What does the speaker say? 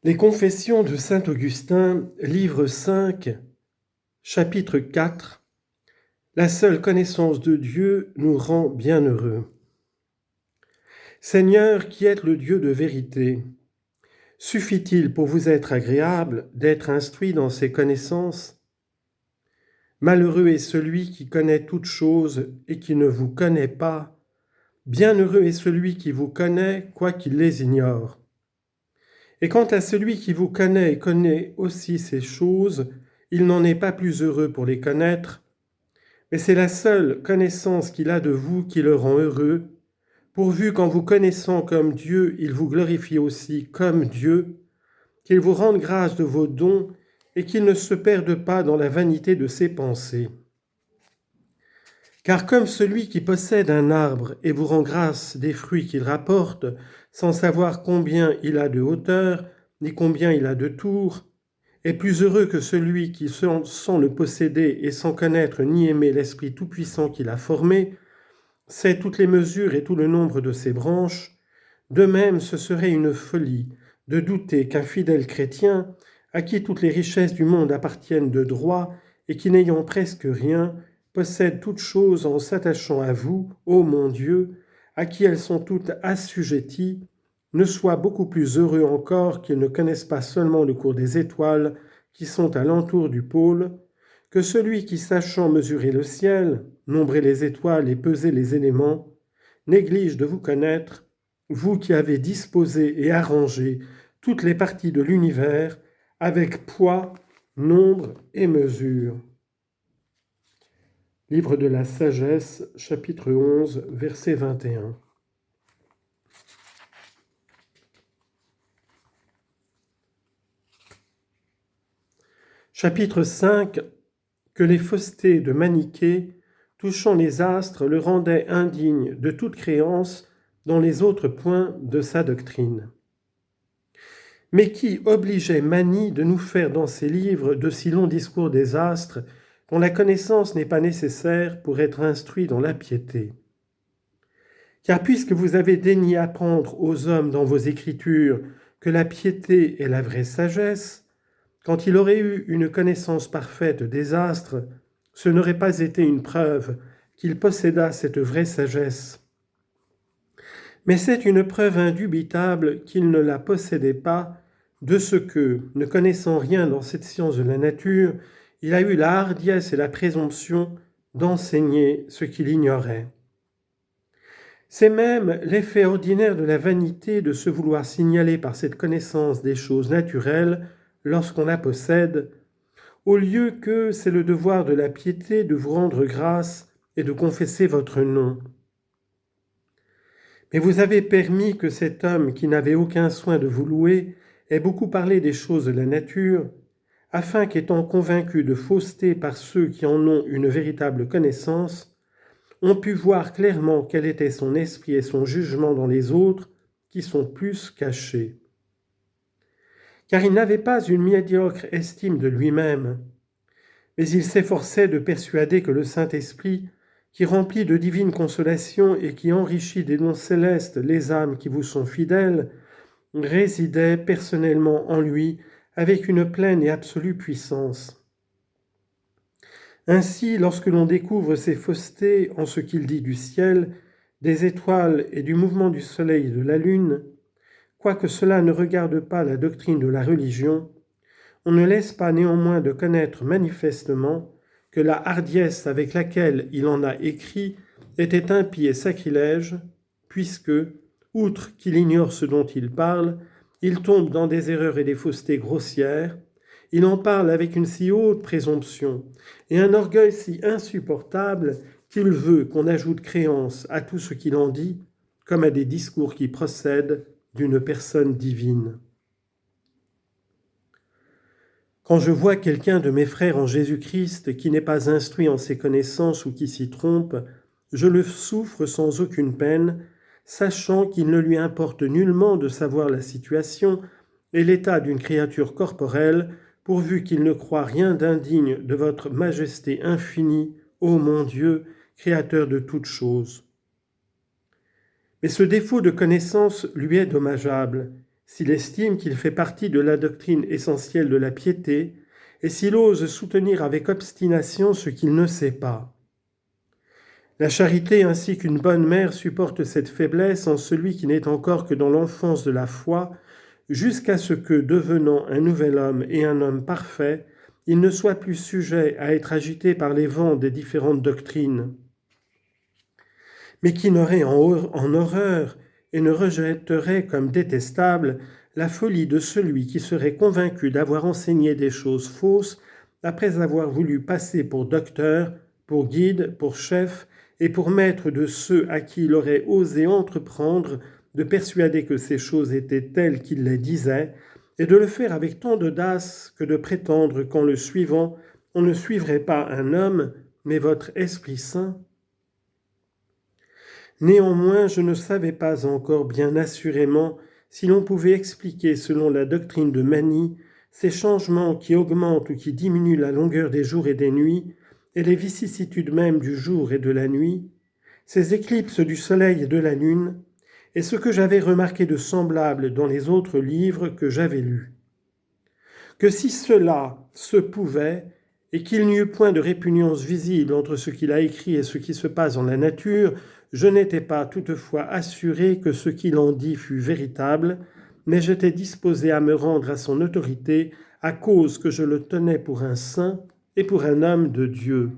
Les Confessions de saint Augustin, livre 5, chapitre 4. La seule connaissance de Dieu nous rend bienheureux. Seigneur, qui êtes le Dieu de vérité, suffit-il pour vous être agréable d'être instruit dans ces connaissances? Malheureux est celui qui connaît toutes choses et qui ne vous connaît pas. Bienheureux est celui qui vous connaît, quoiqu'il les ignore. Et quant à celui qui vous connaît et connaît aussi ces choses, il n'en est pas plus heureux pour les connaître, mais c'est la seule connaissance qu'il a de vous qui le rend heureux, pourvu qu'en vous connaissant comme Dieu, il vous glorifie aussi comme Dieu, qu'il vous rende grâce de vos dons et qu'il ne se perde pas dans la vanité de ses pensées. Car comme celui qui possède un arbre et vous rend grâce des fruits qu'il rapporte, sans savoir combien il a de hauteur, ni combien il a de tours, est plus heureux que celui qui, sans le posséder et sans connaître ni aimer l'Esprit Tout-Puissant qui l'a formé, sait toutes les mesures et tout le nombre de ses branches, de même ce serait une folie de douter qu'un fidèle chrétien, à qui toutes les richesses du monde appartiennent de droit et qui n'ayant presque rien, possède toutes choses en s'attachant à vous, ô mon Dieu, à qui elles sont toutes assujetties, ne soit beaucoup plus heureux encore qu'ils ne connaissent pas seulement le cours des étoiles qui sont à l'entour du pôle, que celui qui, sachant mesurer le ciel, nombrer les étoiles et peser les éléments, néglige de vous connaître, vous qui avez disposé et arrangé toutes les parties de l'univers avec poids, nombre et mesure. Livre de la Sagesse, chapitre 11, verset 21. Chapitre 5. Que les faussetés de Manichée, touchant les astres, le rendaient indigne de toute créance dans les autres points de sa doctrine. Mais qui obligeait Mani de nous faire dans ses livres de si longs discours des astres, dont la connaissance n'est pas nécessaire pour être instruit dans la piété? Car puisque vous avez daigné apprendre aux hommes dans vos écritures que la piété est la vraie sagesse, quand il aurait eu une connaissance parfaite des astres, ce n'aurait pas été une preuve qu'il possédât cette vraie sagesse. Mais c'est une preuve indubitable qu'il ne la possédait pas, de ce que, ne connaissant rien dans cette science de la nature, il a eu la hardiesse et la présomption d'enseigner ce qu'il ignorait. C'est même l'effet ordinaire de la vanité de se vouloir signaler par cette connaissance des choses naturelles lorsqu'on la possède, au lieu que c'est le devoir de la piété de vous rendre grâce et de confesser votre nom. Mais vous avez permis que cet homme qui n'avait aucun soin de vous louer ait beaucoup parlé des choses de la nature, afin qu'étant convaincu de fausseté par ceux qui en ont une véritable connaissance, on put voir clairement quel était son esprit et son jugement dans les autres, qui sont plus cachés. Car il n'avait pas une médiocre estime de lui-même, mais il s'efforçait de persuader que le Saint-Esprit, qui remplit de divine consolation et qui enrichit des dons célestes les âmes qui vous sont fidèles, résidait personnellement en lui avec une pleine et absolue puissance. Ainsi, lorsque l'on découvre ces faussetés en ce qu'il dit du ciel, des étoiles et du mouvement du soleil et de la lune, quoique cela ne regarde pas la doctrine de la religion, on ne laisse pas néanmoins de connaître manifestement que la hardiesse avec laquelle il en a écrit était impie et sacrilège, puisque, outre qu'il ignore ce dont il parle, il tombe dans des erreurs et des faussetés grossières, il en parle avec une si haute présomption et un orgueil si insupportable qu'il veut qu'on ajoute créance à tout ce qu'il en dit, comme à des discours qui procèdent d'une personne divine. Quand je vois quelqu'un de mes frères en Jésus-Christ qui n'est pas instruit en ses connaissances ou qui s'y trompe, je le souffre sans aucune peine, sachant qu'il ne lui importe nullement de savoir la situation et l'état d'une créature corporelle, pourvu qu'il ne croit rien d'indigne de votre majesté infinie, ô mon Dieu, créateur de toutes choses. Mais ce défaut de connaissance lui est dommageable, s'il estime qu'il fait partie de la doctrine essentielle de la piété, et s'il ose soutenir avec obstination ce qu'il ne sait pas. La charité ainsi qu'une bonne mère supporte cette faiblesse en celui qui n'est encore que dans l'enfance de la foi, jusqu'à ce que, devenant un nouvel homme et un homme parfait, il ne soit plus sujet à être agité par les vents des différentes doctrines, mais qui n'aurait en horreur et ne rejetterait comme détestable la folie de celui qui serait convaincu d'avoir enseigné des choses fausses après avoir voulu passer pour docteur, pour guide, pour chef et pour maître de ceux à qui il aurait osé entreprendre de persuader que ces choses étaient telles qu'il les disait, et de le faire avec tant d'audace que de prétendre qu'en le suivant, on ne suivrait pas un homme, mais votre Esprit Saint. Néanmoins, je ne savais pas encore bien assurément si l'on pouvait expliquer selon la doctrine de Mani ces changements qui augmentent ou qui diminuent la longueur des jours et des nuits, et les vicissitudes même du jour et de la nuit, ces éclipses du soleil et de la lune, et ce que j'avais remarqué de semblable dans les autres livres que j'avais lus. Que si cela se pouvait, et qu'il n'y eût point de répugnance visible entre ce qu'il a écrit et ce qui se passe dans la nature, je n'étais pas toutefois assuré que ce qu'il en dit fût véritable, mais j'étais disposé à me rendre à son autorité à cause que je le tenais pour un saint et pour un homme de Dieu.